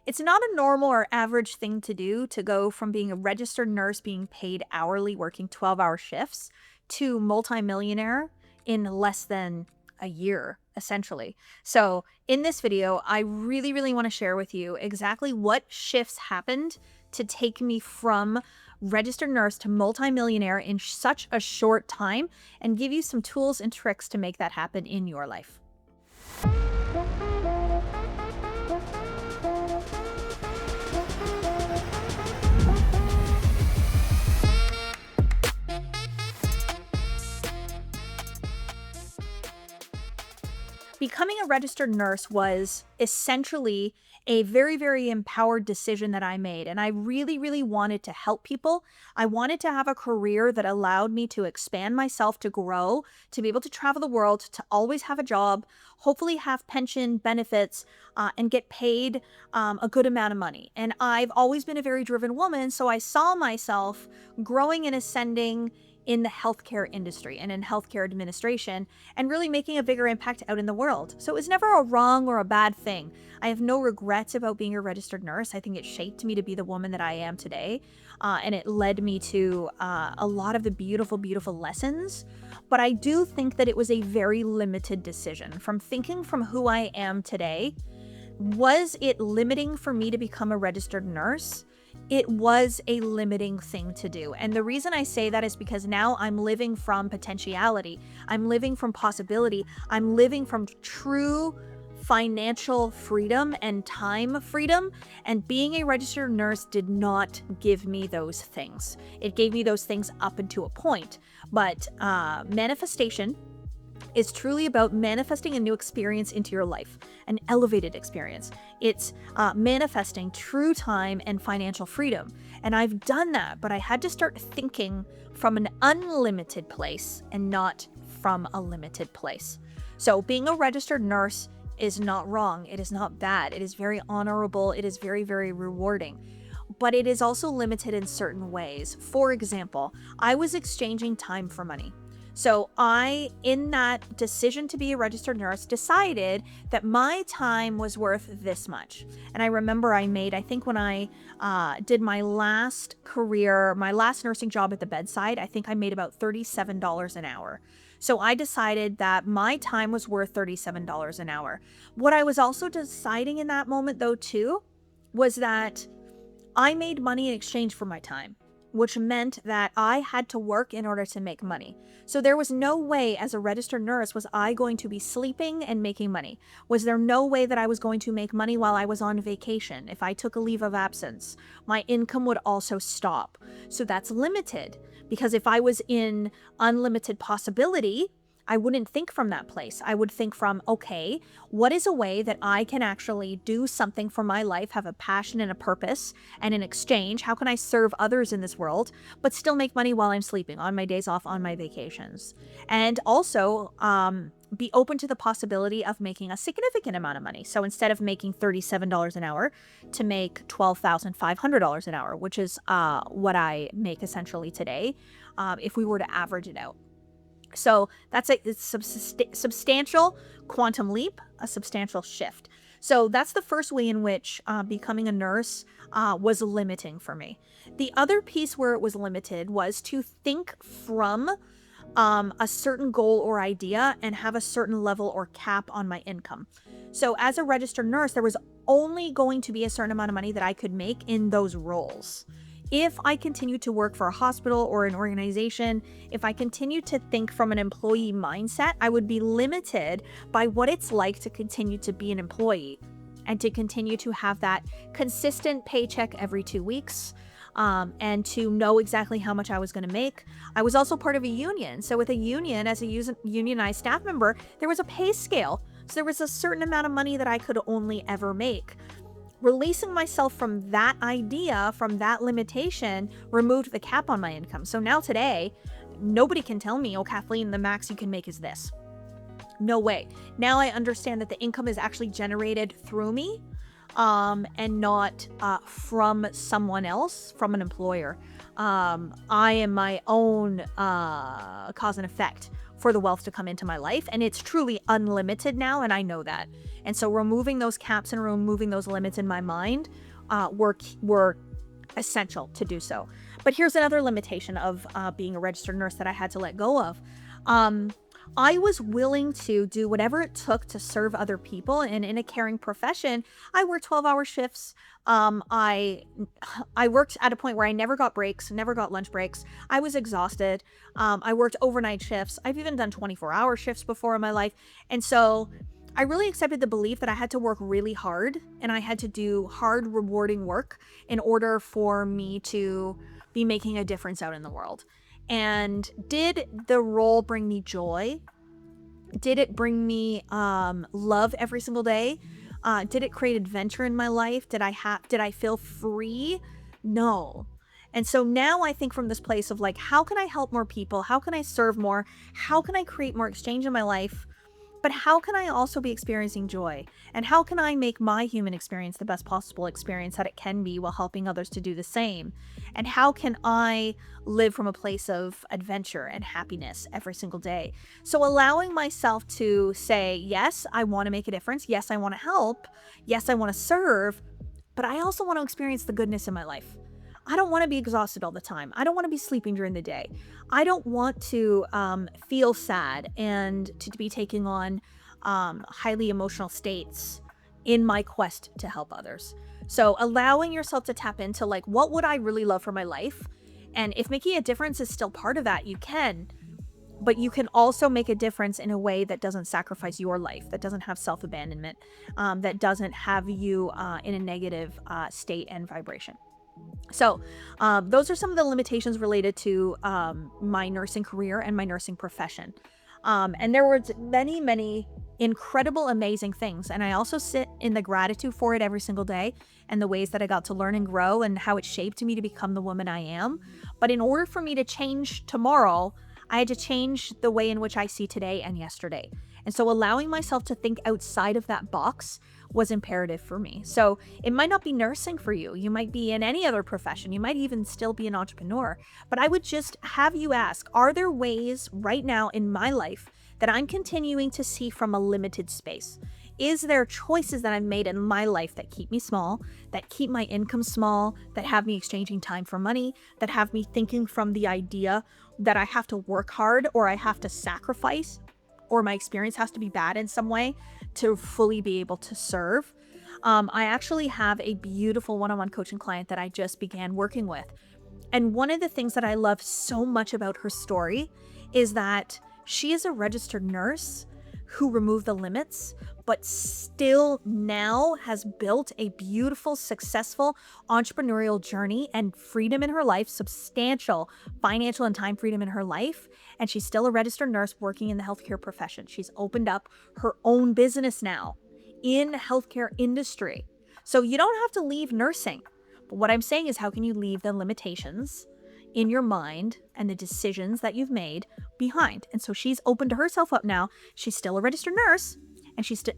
It's not a normal or average thing to do to go from being a registered nurse being paid hourly, working 12-hour shifts, to multimillionaire in less than a year, essentially. So, in this video, I really, really want to share with you exactly what shifts happened to take me from registered nurse to multimillionaire in such a short time and give you some tools and tricks to make that happen in your life. Becoming a registered nurse was essentially a very, very empowered decision that I made. And I really, really wanted to help people. I wanted to have a career that allowed me to expand myself, to grow, to be able to travel the world, to always have a job, hopefully have pension benefits, and get paid a good amount of money. And I've always been a very driven woman. So I saw myself growing and ascending in the healthcare industry and in healthcare administration and really making a bigger impact out in the world. So it was never a wrong or a bad thing. I have no regrets about being a registered nurse. I think it shaped me to be the woman that I am today. And it led me to a lot of the beautiful, beautiful lessons. But I do think that it was a very limited decision. From thinking from who I am today, was it limiting for me to become a registered nurse? It was a limiting thing to do. And the reason I say that is because now I'm living from potentiality. I'm living from possibility. I'm living from true financial freedom and time freedom. And being a registered nurse did not give me those things. It gave me those things up until a point. But manifestation is truly about manifesting a new experience into your life, an elevated experience. It's manifesting true time and financial freedom. And I've done that, but I had to start thinking from an unlimited place and not from a limited place. So being a registered nurse is not wrong. It is not bad. It is very honorable. It is very, very rewarding. But it is also limited in certain ways. For example, I was exchanging time for money. So I, in that decision to be a registered nurse, decided that my time was worth this much. And I remember I think when I did my last career, my last nursing job at the bedside, I think I made about $37 an hour. So I decided that my time was worth $37 an hour. What I was also deciding in that moment, though, too, was that I made money in exchange for my time, which meant that I had to work in order to make money. So there was no way as a registered nurse was I going to be sleeping and making money. Was there no way that I was going to make money while I was on vacation? If I took a leave of absence, my income would also stop. So that's limited, because if I was in unlimited possibility, I wouldn't think from that place. I would think from, okay, what is a way that I can actually do something for my life, have a passion and a purpose, and in exchange, how can I serve others in this world, but still make money while I'm sleeping, on my days off, on my vacations? And also be open to the possibility of making a significant amount of money. So instead of making $37 an hour, to make $12,500 an hour, which is what I make essentially today, if we were to average it out. So that's a substantial quantum leap, a substantial shift. So that's the first way in which becoming a nurse was limiting for me. The other piece where it was limited was to think from a certain goal or idea and have a certain level or cap on my income. So as a registered nurse, there was only going to be a certain amount of money that I could make in those roles. If I continue to work for a hospital or an organization, if I continue to think from an employee mindset, I would be limited by what it's like to continue to be an employee and to continue to have that consistent paycheck every 2 weeks, and to know exactly how much I was going to make. I was also part of a union. So with a union, as a unionized staff member, there was a pay scale. So there was a certain amount of money that I could only ever make. Releasing myself from that idea, from that limitation, removed the cap on my income. So now today, nobody can tell me, oh, Kathleen, the max you can make is this. No way. Now I understand that the income is actually generated through me, and not from someone else, from an employer. I am my own cause and effect for the wealth to come into my life. And it's truly unlimited now, and I know that. And so removing those caps and removing those limits in my mind were essential to do so. But here's another limitation of being a registered nurse that I had to let go of. I was willing to do whatever it took to serve other people, and in a caring profession, I worked 12-hour shifts. I worked at a point where I never got breaks, never got lunch breaks. I was exhausted. I worked overnight shifts. I've even done 24-hour shifts before in my life. And so I really accepted the belief that I had to work really hard, and I had to do hard, rewarding work in order for me to be making a difference out in the world. And did the role bring me joy? Did it bring me love every single day? Did it create adventure in my life? Did I feel free? No. And so now I think from this place of like, how can I help more people? How can I serve more? How can I create more exchange in my life? But how can I also be experiencing joy? And how can I make my human experience the best possible experience that it can be while helping others to do the same? And how can I live from a place of adventure and happiness every single day? So allowing myself to say, yes, I want to make a difference. Yes, I want to help. Yes, I want to serve. But I also want to experience the goodness in my life. I don't want to be exhausted all the time. I don't want to be sleeping during the day. I don't want to feel sad and to be taking on highly emotional states in my quest to help others. So allowing yourself to tap into like, what would I really love for my life? And if making a difference is still part of that, you can. But you can also make a difference in a way that doesn't sacrifice your life, that doesn't have self-abandonment, that doesn't have you in a negative state and vibration. So those are some of the limitations related to my nursing career and my nursing profession. And there were many, many incredible, amazing things. And I also sit in the gratitude for it every single day and the ways that I got to learn and grow and how it shaped me to become the woman I am. But in order for me to change tomorrow, I had to change the way in which I see today and yesterday. And so allowing myself to think outside of that box was imperative for me. So it might not be nursing for you. You might be in any other profession. You might even still be an entrepreneur. But I would just have you ask, are there ways right now in my life that I'm continuing to see from a limited space? Is there choices that I've made in my life that keep me small, that keep my income small, that have me exchanging time for money, that have me thinking from the idea that I have to work hard or I have to sacrifice or my experience has to be bad in some way to fully be able to serve? I actually have a beautiful one-on-one coaching client that I just began working with. And one of the things that I love so much about her story is that she is a registered nurse who removed the limits, but still now has built a beautiful, successful entrepreneurial journey and freedom in her life, substantial financial and time freedom in her life. And she's still a registered nurse working in the healthcare profession. She's opened up her own business now in healthcare industry. So you don't have to leave nursing. But what I'm saying is, how can you leave the limitations in your mind and the decisions that you've made behind? And so she's opened herself up now. She's still a registered nurse,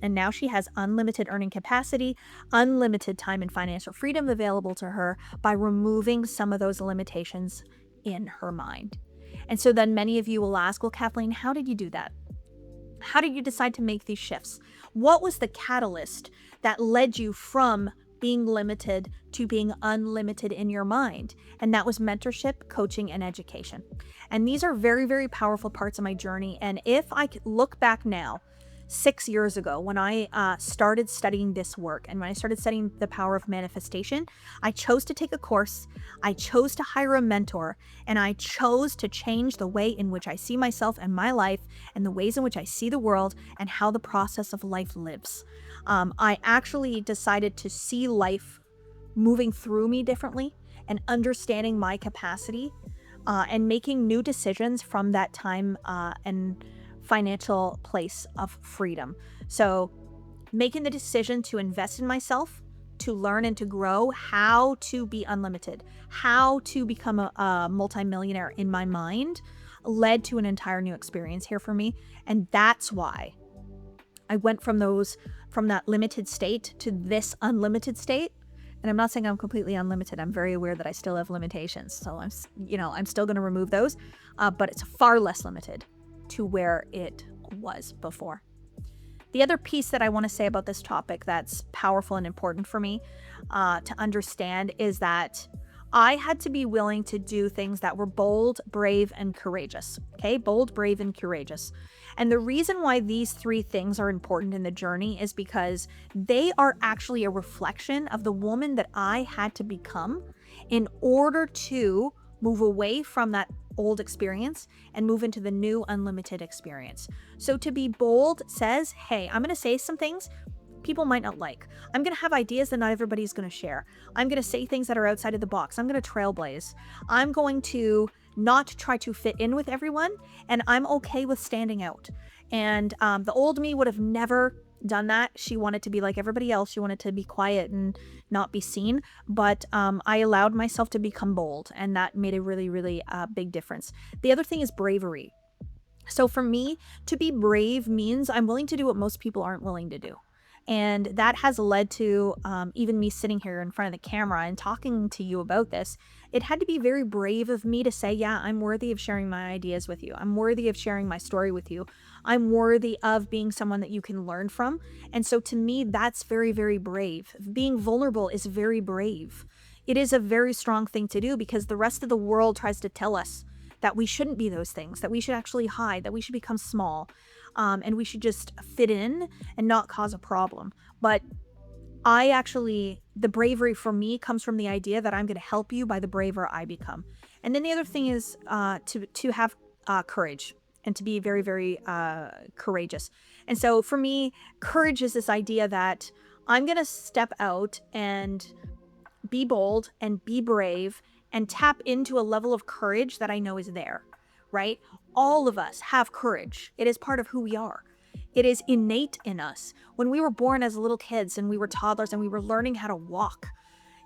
and now she has unlimited earning capacity, unlimited time and financial freedom available to her by removing some of those limitations in her mind. And so then many of you will ask, well, Kathleen, how did you do that? How did you decide to make these shifts? What was the catalyst that led you from being limited to being unlimited in your mind? And that was mentorship, coaching, and education. And these are very, very powerful parts of my journey. And if I could look back now, 6 years ago, when I started studying this work and when I started studying the power of manifestation, I chose to take a course, I chose to hire a mentor, and I chose to change the way in which I see myself and my life and the ways in which I see the world and how the process of life lives. I actually decided to see life moving through me differently and understanding my capacity and making new decisions from that time and financial place of freedom. So making the decision to invest in myself, to learn and to grow how to be unlimited, how to become a multimillionaire in my mind, led to an entire new experience here for me. And that's why I went from that limited state to this unlimited state. And I'm not saying I'm completely unlimited. I'm very aware that I still have limitations. So I'm still going to remove those, but it's far less limited to where it was before. The other piece that I want to say about this topic that's powerful and important for me to understand is that I had to be willing to do things that were bold, brave, and courageous. Okay, bold, brave, and courageous. And the reason why these three things are important in the journey is because they are actually a reflection of the woman that I had to become in order to move away from that old experience and move into the new unlimited experience. So to be bold says, hey, I'm going to say some things people might not like. I'm going to have ideas that not everybody's going to share. I'm going to say things that are outside of the box. I'm going to trailblaze. I'm going to not try to fit in with everyone, and I'm okay with standing out. And the old me would have never done that. She wanted to be like everybody else. She wanted to be quiet and not be seen. But I allowed myself to become bold, and that made a really, really big difference. The other thing is bravery. So for me, to be brave means I'm willing to do what most people aren't willing to do. And that has led to even me sitting here in front of the camera and talking to you about this. It had to be very brave of me to say, yeah, I'm worthy of sharing my ideas with you. I'm worthy of sharing my story with you. I'm worthy of being someone that you can learn from. And so to me, that's very, very brave. Being vulnerable is very brave. It is a very strong thing to do because the rest of the world tries to tell us that we shouldn't be those things, that we should actually hide, that we should become small. And we should just fit in and not cause a problem. But the bravery for me comes from the idea that I'm going to help you by the braver I become. And then the other thing is to have courage and to be very, very courageous. And so for me, courage is this idea that I'm going to step out and be bold and be brave and tap into a level of courage that I know is there, right? All of us have courage. It is part of who we are. It is innate in us. When we were born as little kids and we were toddlers and we were learning how to walk,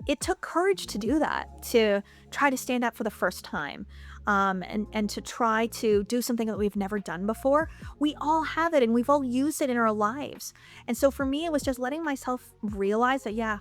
it took courage to do that, to try to stand up for the first time, and to try to do something that we've never done before. We all have it and we've all used it in our lives. And so for me, it was just letting myself realize that, yeah,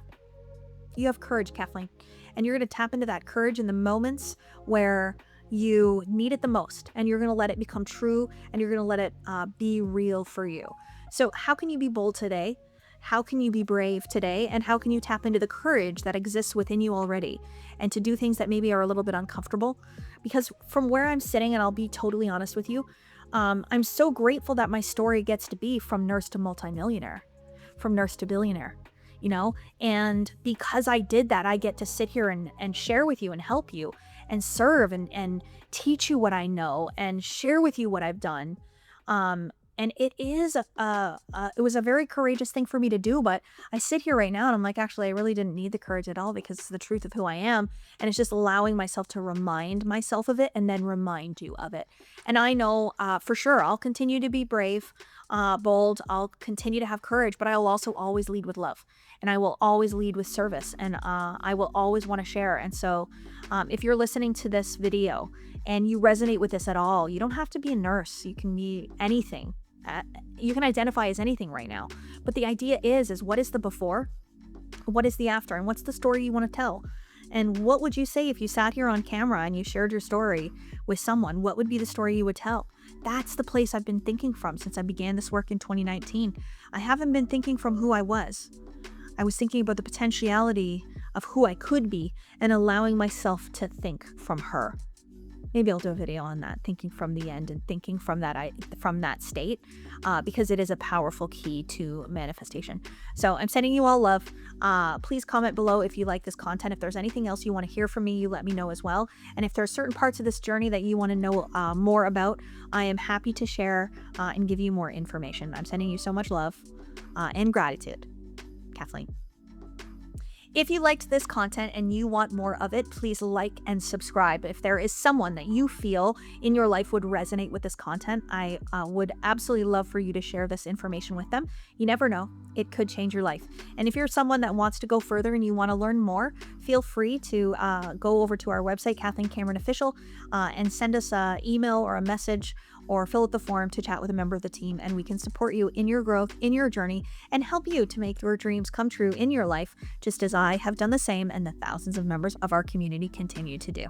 you have courage, Kathleen, and you're going to tap into that courage in the moments where you need it the most, and you're going to let it become true, and you're going to let it be real for you. So how can you be bold today? How can you be brave today? And how can you tap into the courage that exists within you already and to do things that maybe are a little bit uncomfortable? Because from where I'm sitting, and I'll be totally honest with you, I'm so grateful that my story gets to be from nurse to multimillionaire, from nurse to billionaire. And because I did that, I get to sit here and share with you and help you and serve and teach you what I know and share with you what I've done. And it was a very courageous thing for me to do, but I sit here right now and I'm like, actually, I really didn't need the courage at all because it's the truth of who I am. And it's just allowing myself to remind myself of it and then remind you of it. And I know for sure I'll continue to be brave, bold. I'll continue to have courage, but I'll also always lead with love. And I will always lead with service, and I will always want to share. And so if you're listening to this video and you resonate with this at all, you don't have to be a nurse. You can be anything. You can identify as anything right now. But the idea is what is the before? What is the after? And what's the story you want to tell? And what would you say if you sat here on camera and you shared your story with someone? What would be the story you would tell? That's the place I've been thinking from since I began this work in 2019. I haven't been thinking from who I was. I was thinking about the potentiality of who I could be and allowing myself to think from her. Maybe I'll do a video on that, thinking from the end and thinking from that state, because it is a powerful key to manifestation. So I'm sending you all love. Please comment below if you like this content. If there's anything else you want to hear from me, you let me know as well. And if there are certain parts of this journey that you want to know more about, I am happy to share and give you more information. I'm sending you so much love and gratitude. Kathleen. If you liked this content and you want more of it, please like and subscribe. If there is someone that you feel in your life would resonate with this content, I would absolutely love for you to share this information with them. You never know, it could change your life. And if you're someone that wants to go further and you want to learn more, feel free to go over to our website, Kathleen Cameron Official, and send us an email or a message or fill out the form to chat with a member of the team, and we can support you in your growth, in your journey, and help you to make your dreams come true in your life, just as I have done the same and the thousands of members of our community continue to do.